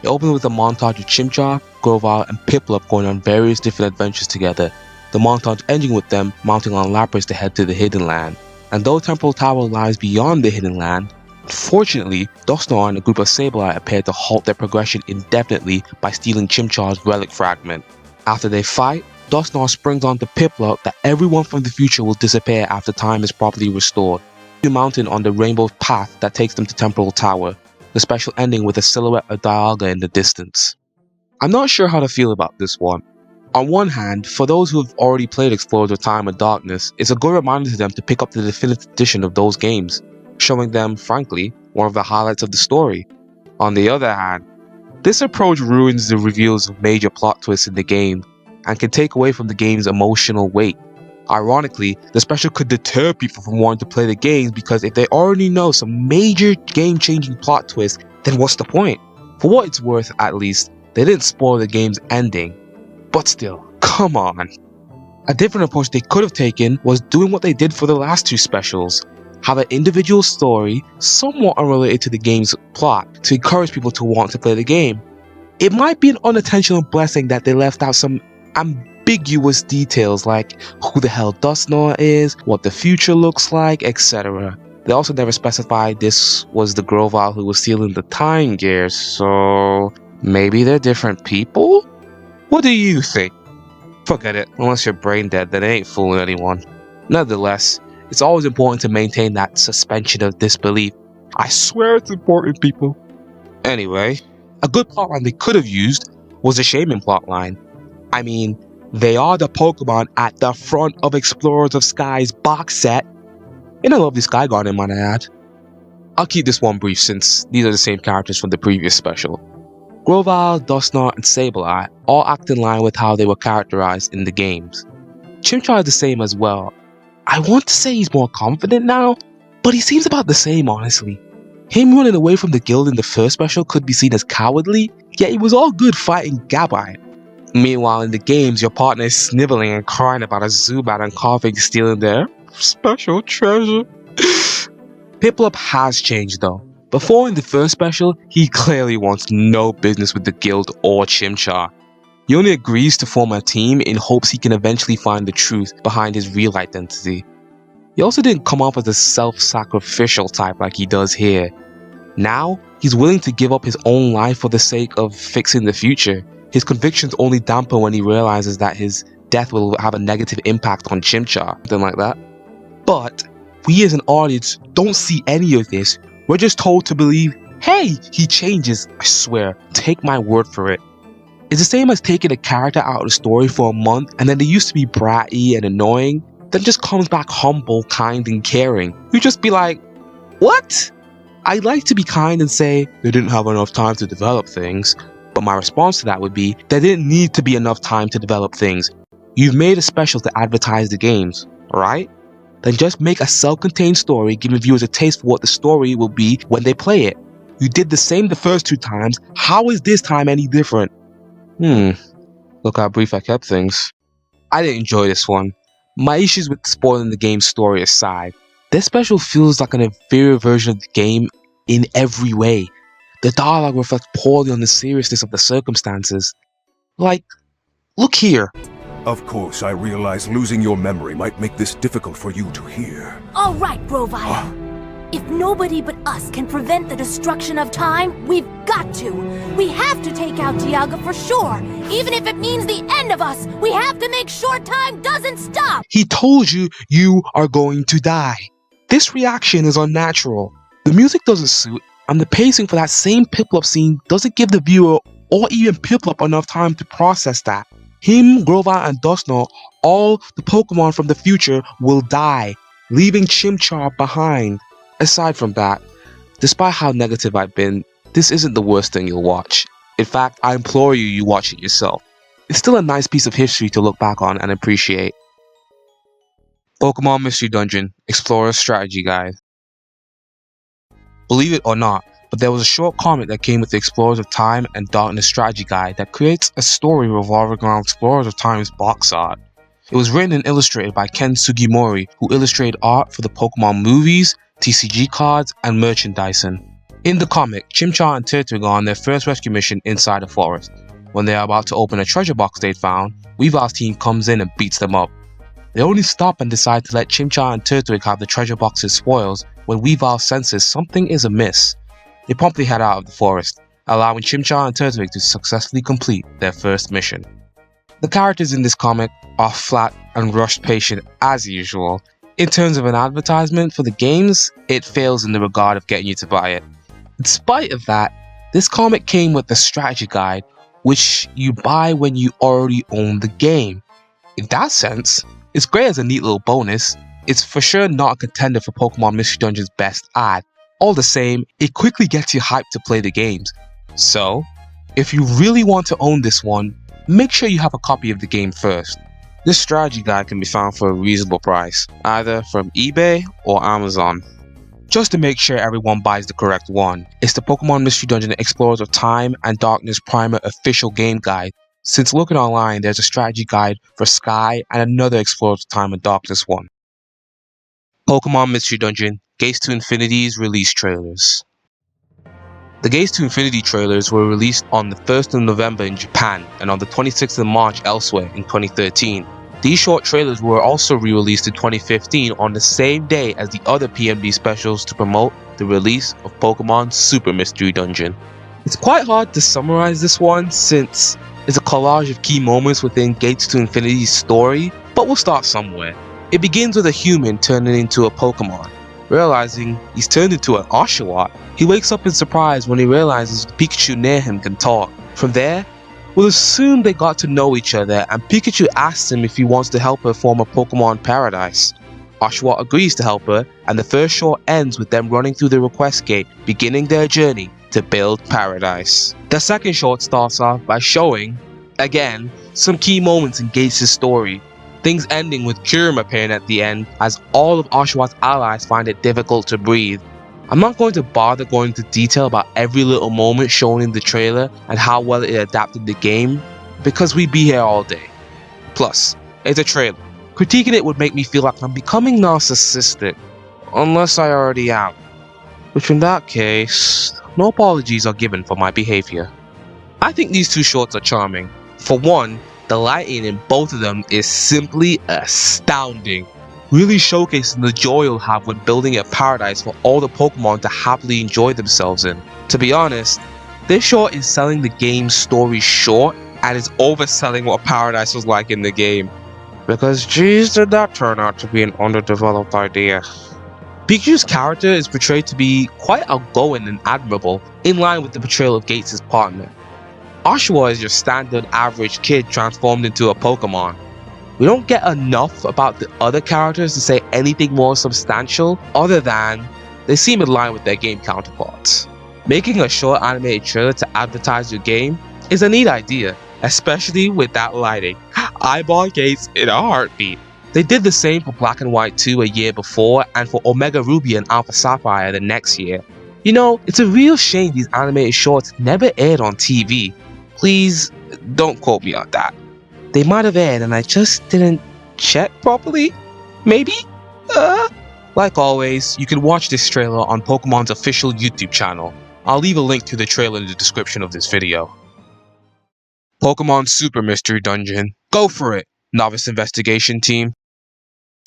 It opened with a montage of Chimchar, Grovyle, and Piplup going on various different adventures together, the montage ending with them mounting on Lapras to head to the Hidden Land. And though Temporal Tower lies beyond the Hidden Land, unfortunately, Dusknoir and a group of Sableye appeared to halt their progression indefinitely by stealing Chimchar's relic fragment. After they fight, Dusknoir springs onto Piplup that everyone from the future will disappear after time is properly restored. The mountain on the rainbow path that takes them to Temporal Tower, the special ending with a silhouette of Dialga in the distance. I'm not sure how to feel about this one. On one hand, for those who have already played Explorers of Time and Darkness, it's a good reminder to them to pick up the definitive edition of those games, showing them, frankly, one of the highlights of the story. On the other hand, this approach ruins the reveals of major plot twists in the game, and can take away from the game's emotional weight. Ironically, the special could deter people from wanting to play the games because if they already know some major game-changing plot twist, then what's the point? For what it's worth, at least, they didn't spoil the game's ending. But still, come on. A different approach they could have taken was doing what they did for the last two specials. Have an individual story, somewhat unrelated to the game's plot, to encourage people to want to play the game. It might be an unintentional blessing that they left out some ambiguous details like who the hell Dusknoir is, what the future looks like, etc. They also never specified this was the Grovyle who was stealing the time gears, so maybe they're different people? What do you think? Forget it, unless you're brain dead, then it ain't fooling anyone. Nonetheless, it's always important to maintain that suspension of disbelief. I swear it's important, people. Anyway, a good plotline they could have used was the Shaman plotline. I mean, they are the Pokemon at the front of Explorers of Sky's box set. In a lovely Sky Garden, might I add. I'll keep this one brief since these are the same characters from the previous special. Grovyle, Dusknoir, and Sableye all act in line with how they were characterized in the games. Chimchar is the same as well. I want to say he's more confident now, but he seems about the same honestly. Him running away from the guild in the first special could be seen as cowardly, yet he was all good fighting Gabite. Meanwhile in the games, your partner is sniveling and crying about a Zubat and coughing stealing their special treasure. Piplup has changed though. Before in the first special, he clearly wants no business with the guild or Chimchar. He only agrees to form a team in hopes he can eventually find the truth behind his real identity. He also didn't come off as a self-sacrificial type like he does here. Now, he's willing to give up his own life for the sake of fixing the future. His convictions only dampen when he realizes that his death will have a negative impact on Chimchar, something like that. But we as an audience don't see any of this. We're just told to believe, hey, he changes, I swear, take my word for it. It's the same as taking a character out of the story for a month and then they used to be bratty and annoying, then just comes back humble, kind and caring. You just be like, what? I'd like to be kind and say, they didn't have enough time to develop things, but my response to that would be, there didn't need to be enough time to develop things. You've made a special to advertise the games, right? Then just make a self-contained story giving viewers a taste for what the story will be when they play it. You did the same the first 2 times, how is this time any different? Look how brief I kept things. I didn't enjoy this one. My issues with spoiling the game's story aside, this special feels like an inferior version of the game in every way. The dialogue reflects poorly on the seriousness of the circumstances. Like, look here. Of course, I realize losing your memory might make this difficult for you to hear. All right, Grovile. If nobody but us can prevent the destruction of time, we've got to. We have to take out Dialga for sure. Even if it means the end of us, we have to make sure time doesn't stop. He told you you are going to die. This reaction is unnatural. The music doesn't suit, and the pacing for that same Piplup scene doesn't give the viewer or even Piplup enough time to process that. Him, Grovile, and Dusknoir, all the Pokemon from the future, will die, leaving Chimchar behind. Aside from that, despite how negative I've been, this isn't the worst thing you'll watch. In fact, I implore you watch it yourself. It's still a nice piece of history to look back on and appreciate. Pokemon Mystery Dungeon Explorer's Strategy Guide. Believe it or not, but there was a short comic that came with the Explorers of Time and Darkness Strategy Guide that creates a story revolving around Explorers of Time's box art. It was written and illustrated by Ken Sugimori, who illustrated art for the Pokemon movies, TCG cards, and merchandising. In the comic, Chimchar and Turtwig are on their first rescue mission inside a forest. When they are about to open a treasure box they'd found, Weavile's team comes in and beats them up. They only stop and decide to let Chimchar and Turtwig have the treasure box's spoils when Weavile senses something is amiss. They promptly head out of the forest, allowing Chimchar and Turtwig to successfully complete their first mission. The characters in this comic are flat and rushed patient as usual. In terms of an advertisement for the games, it fails in the regard of getting you to buy it. In spite of that, this comic came with the strategy guide, which you buy when you already own the game. In that sense, it's great as a neat little bonus. It's for sure not a contender for Pokemon Mystery Dungeon's best ad. All the same, it quickly gets you hyped to play the games. So, if you really want to own this one, make sure you have a copy of the game first. This strategy guide can be found for a reasonable price, either from eBay or Amazon. Just to make sure everyone buys the correct one, it's the Pokemon Mystery Dungeon Explorers of Time and Darkness Primer official game guide. Since looking online, there's a strategy guide for Sky and another Explorers of Time and Darkness one. Pokemon Mystery Dungeon Gates to Infinity's release trailers. The Gates to Infinity trailers were released on the 1st of November in Japan and on the 26th of March elsewhere in 2013. These short trailers were also re-released in 2015 on the same day as the other PMD specials to promote the release of Pokemon Super Mystery Dungeon. It's quite hard to summarize this one since it's a collage of key moments within Gates to Infinity's story, but we'll start somewhere. It begins with a human turning into a Pokemon. Realizing he's turned into an Oshawott, he wakes up in surprise when he realizes the Pikachu near him can talk. From there, we'll assume they got to know each other and Pikachu asks him if he wants to help her form a Pokemon paradise. Oshawott agrees to help her, and the first short ends with them running through the request gate, beginning their journey to build paradise. The second short starts off by showing, again, some key moments in Gates' story. Things ending with Kyurem appearing at the end as all of Oshawott's allies find it difficult to breathe. I'm not going to bother going into detail about every little moment shown in the trailer and how well it adapted the game, because we'd be here all day. Plus, it's a trailer. Critiquing it would make me feel like I'm becoming narcissistic, unless I already am. Which in that case, no apologies are given for my behavior. I think these two shorts are charming. For one, the lighting in both of them is simply astounding. really showcasing the joy you'll have when building a paradise for all the Pokemon to happily enjoy themselves in. To be honest, this short is selling the game's story short and is overselling what paradise was like in the game. Because geez, did that turn out to be an underdeveloped idea. Pikachu's character is portrayed to be quite outgoing and admirable, in line with the portrayal of Gates' partner. Oshawott is your standard average kid transformed into a Pokemon. We don't get enough about the other characters to say anything more substantial other than they seem in line with their game counterparts. Making a short animated trailer to advertise your game is a neat idea, especially with that lighting. Eyeball Gates in a heartbeat. They did the same for Black and White 2 a year before and for Omega Ruby and Alpha Sapphire the next year. You know, it's a real shame these animated shorts never aired on TV. Please don't quote me on that. They might have aired and I just didn't check properly? Maybe? Like always, you can watch this trailer on Pokemon's official YouTube channel. I'll leave a link to the trailer in the description of this video. Pokemon Super Mystery Dungeon. Go for it, Novice Investigation Team.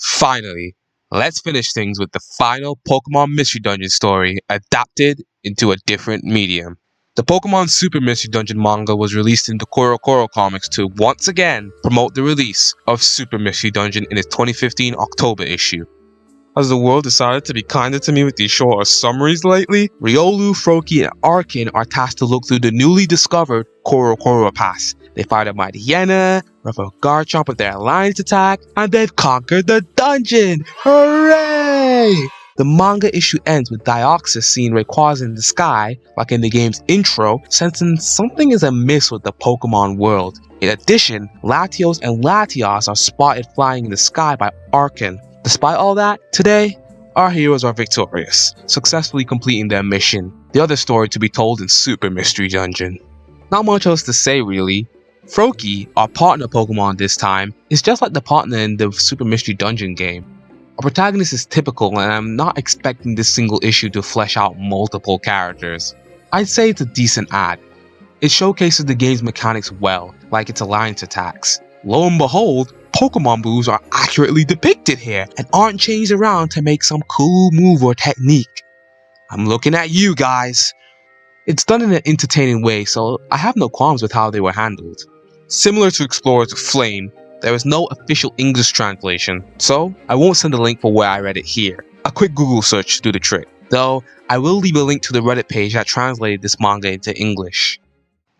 Finally, let's finish things with the final Pokemon Mystery Dungeon story adapted into a different medium. The Pokemon Super Mystery Dungeon manga was released in the Koro Comics to once again promote the release of Super Mystery Dungeon in its 2015 October issue. Has the world decided to be kinder to me with these shorter summaries lately? Riolu, Froakie, and Arkin are tasked to look through the newly discovered Koro Pass. They fight a mighty hyena, ruffle Garchomp with their alliance attack, and they've conquered the dungeon! Hooray! The manga issue ends with Dioxys seeing Rayquaza in the sky, like in the game's intro, sensing something is amiss with the Pokemon world. In addition, Latios and Latias are spotted flying in the sky by Arkin. Despite all that, today, our heroes are victorious, successfully completing their mission. The other story to be told in Super Mystery Dungeon. Not much else to say really. Froakie, our partner Pokemon this time, is just like the partner in the Super Mystery Dungeon game. Our protagonist is typical and I'm not expecting this single issue to flesh out multiple characters. I'd say it's a decent add. It showcases the game's mechanics well, like its alliance attacks. Lo and behold, Pokemon moves are accurately depicted here and aren't changed around to make some cool move or technique. I'm looking at you guys. It's done in an entertaining way, so I have no qualms with how they were handled. Similar to Explorers of Flame, there is no official English translation, so I won't send a link for where I read it here. A quick Google search to do the trick, though I will leave a link to the Reddit page that translated this manga into English.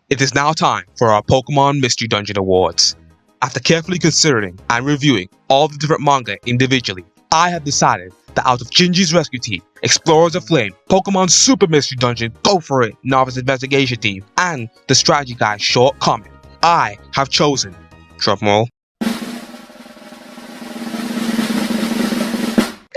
It is now time for our Pokemon Mystery Dungeon Awards. After carefully considering and reviewing all the different manga individually, I have decided that out of Ginji's Rescue Team, Explorers of Flame, Pokemon Super Mystery Dungeon, Go For It, Novice Investigation Team, and the Strategy Guide short comment, I have chosen, drumroll,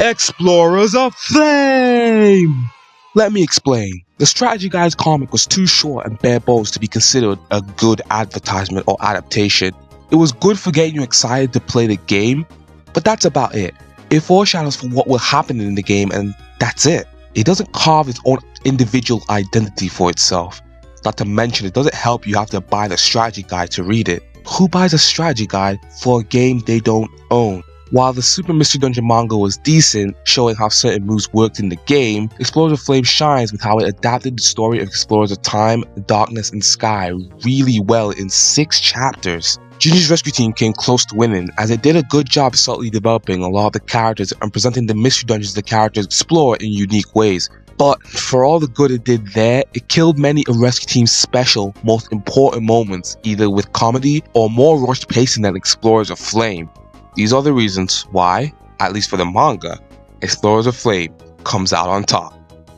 Explorers of Flame! Let me explain. The Strategy Guide's comic was too short and bare bones to be considered a good advertisement or adaptation. It was good for getting you excited to play the game, but that's about it. It foreshadows for what will happen in the game and that's it. It doesn't carve its own individual identity for itself. Not to mention it doesn't help you have to buy the strategy guide to read it. Who buys a strategy guide for a game they don't own? While the Super Mystery Dungeon manga was decent, showing how certain moves worked in the game, Explorers of Flame shines with how it adapted the story of Explorers of Time, Darkness, and Sky really well in 6 chapters. Ginji's Rescue Team came close to winning, as it did a good job subtly developing a lot of the characters and presenting the mystery dungeons the characters explore in unique ways. But for all the good it did there, it killed many of Rescue Team's special, most important moments, either with comedy or more rushed pacing than Explorers of Flame. These are the reasons why, at least for the manga, Explorers of Flame comes out on top.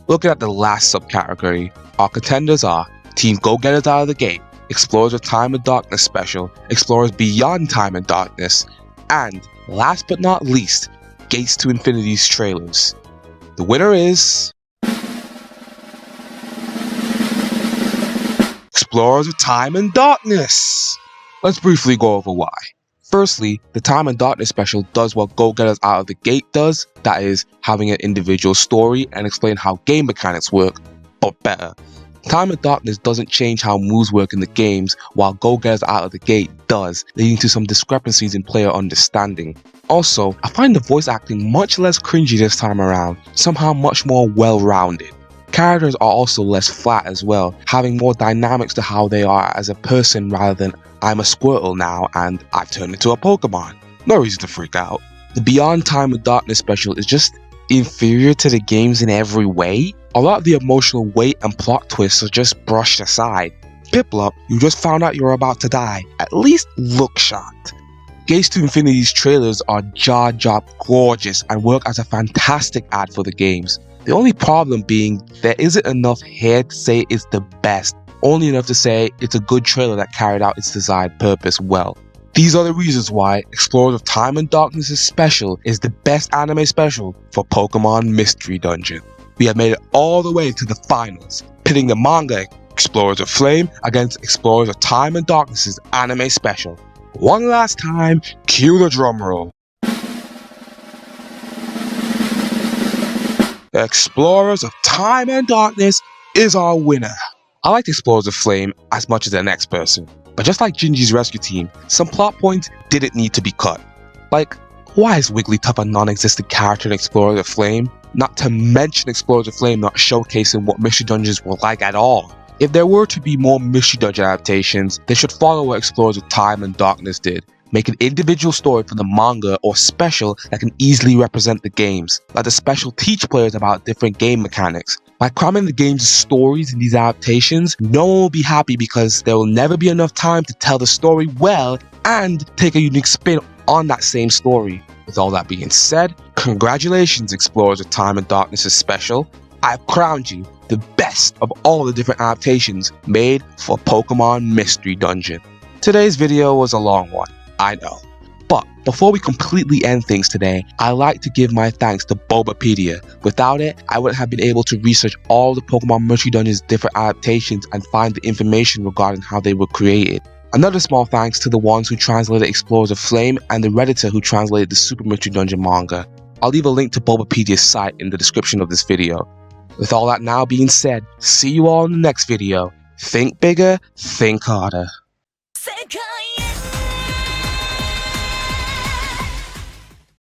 Looking at the last subcategory, our contenders are Team Go-Getters Out of the Gate, Explorers of Time and Darkness Special, Explorers Beyond Time and Darkness, and last but not least, Gates to Infinity's trailers. The winner is Explorers of Time and Darkness! Let's briefly go over why. Firstly, the Time and Darkness special does what Go-Getters Out of the Gate does, that is, having an individual story and explain how game mechanics work, but better. Time and Darkness doesn't change how moves work in the games, while Go Get Us Out of the Gate does, leading to some discrepancies in player understanding. Also, I find the voice acting much less cringy this time around, somehow much more well-rounded. Characters are also less flat as well, having more dynamics to how they are as a person rather than I'm a Squirtle now and I've turned into a Pokemon. No reason to freak out. The Beyond Time and Darkness special is just inferior to the games in every way. A lot of the emotional weight and plot twists are just brushed aside. Piplup, you just found out you're about to die. At least look shocked. Gates to Infinity's trailers are jaw-dropped gorgeous and work as a fantastic ad for the games. The only problem being there isn't enough here to say it's the best, only enough to say it's a good trailer that carried out its desired purpose well. These are the reasons why Explorers of Time and Darkness' special is the best anime special for Pokemon Mystery Dungeon. We have made it all the way to the finals, pitting the manga Explorers of Flame against Explorers of Time and Darkness' anime special. One last time, cue the drum roll. Explorers of Time and Darkness is our winner. I liked Explorers of Flame as much as the next person, but just like Ginji's rescue team, some plot points didn't need to be cut. Like, why is Wigglytuff a non-existent character in Explorers of Flame? Not to mention Explorers of Flame not showcasing what Mystery Dungeons were like at all. If there were to be more Mystery Dungeon adaptations, they should follow what Explorers of Time and Darkness did. Make an individual story from the manga or special that can easily represent the games. Let the special teach players about different game mechanics. By cramming the game's stories in these adaptations, no one will be happy because there will never be enough time to tell the story well and take a unique spin on that same story. With all that being said, congratulations Explorers of Time and Darkness' special. I've crowned you the best of all the different adaptations made for Pokemon Mystery Dungeon. Today's video was a long one, I know. But before we completely end things today, I like to give my thanks to Bulbapedia. Without it, I wouldn't have been able to research all the Pokemon Mystery Dungeon's different adaptations and find the information regarding how they were created. Another small thanks to the ones who translated Explorers of Flame and the Redditor who translated the Super Mystery Dungeon manga. I'll leave a link to Bulbapedia's site in the description of this video. With all that now being said, see you all in the next video. Think bigger, think harder.